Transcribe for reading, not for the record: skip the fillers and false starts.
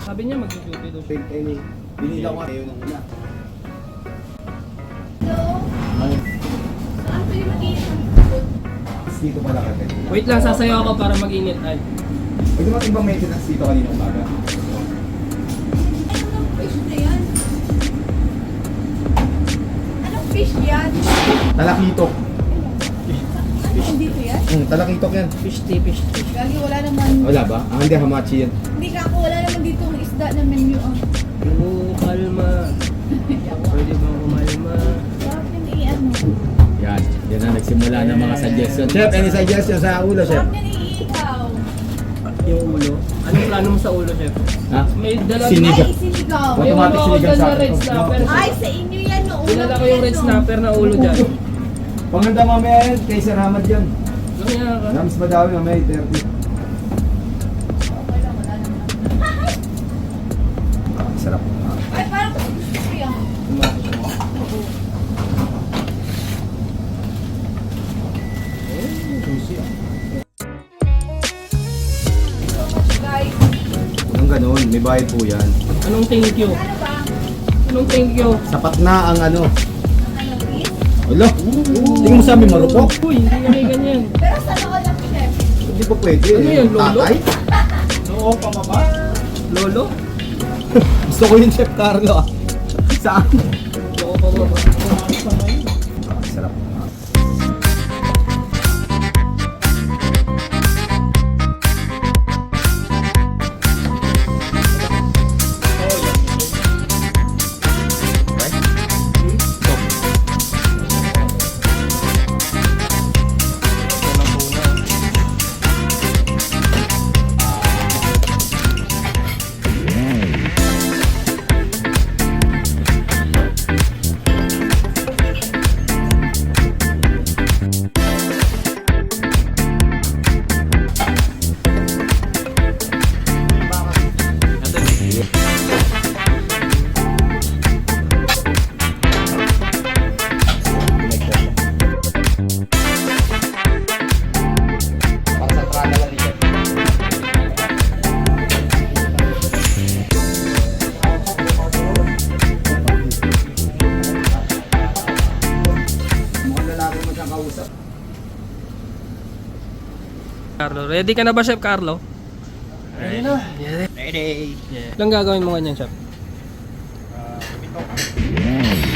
Sabi niya mag-duty doon. Binila ko kayo nung una. Hello? Saan kayo mag-iinit? Dito pala kami. Wait lang, sasayaw ako para mag-init. Ay. Pwede mo ibang maintenance dito kanina umaga. Anong fish na yan? Anong fish yan? Talakitok. Ano dito yan? Talakitok yan. Fish tea, fish tea. Gagi, wala naman. Wala ba? Hindi, hamachi yan. Hindi ka ako, wala naman dito ang isda na menu. Oo, kalma. Pwede bang kumalma? Sarap yung i-ano. Yan. Yan na nagsimula ng mga suggestion. Chef, any suggestion sa ulo, chef? Sarap yung i-ikaw. Yung ulo. Anong plano mo sa ulo, chef? Ha? May dala. Sinigang. Ay, isinigaw. May Automatic ulo ako sinigang dyan sa na akin. red snapper. Ay, sa inyo yan no. Dinala ko yung red snapper na ulo dyan. Panganda mamaya yan, kay Sir Hamad yan. Lumaya ka. Rams Madawi mamaya, 30. Okay lang, wala naman. Sarap. Ay, parang gusto ko yan. So much, guys. Anong ganun, may bayad po yan. Anong thank you? Ano ba? Anong thank you? Sapat na ang ano. Ano, is? Alo, tingin mo sa amin marupok? Uy, hindi kami ganyan. Pero sa loob lang, chef. Hindi pa pwede. Ano yan, lolo? Tatay? Oo, pababa. Lolo? Gusto ko yung Chef Carlo ah. Saan? Oo, pababa. Sarap. Carlo, ready ka na ba, Chef Carlo? Ready na. Ready. Yeah. Ilang gagawin mo ganyan, Chef? Ito.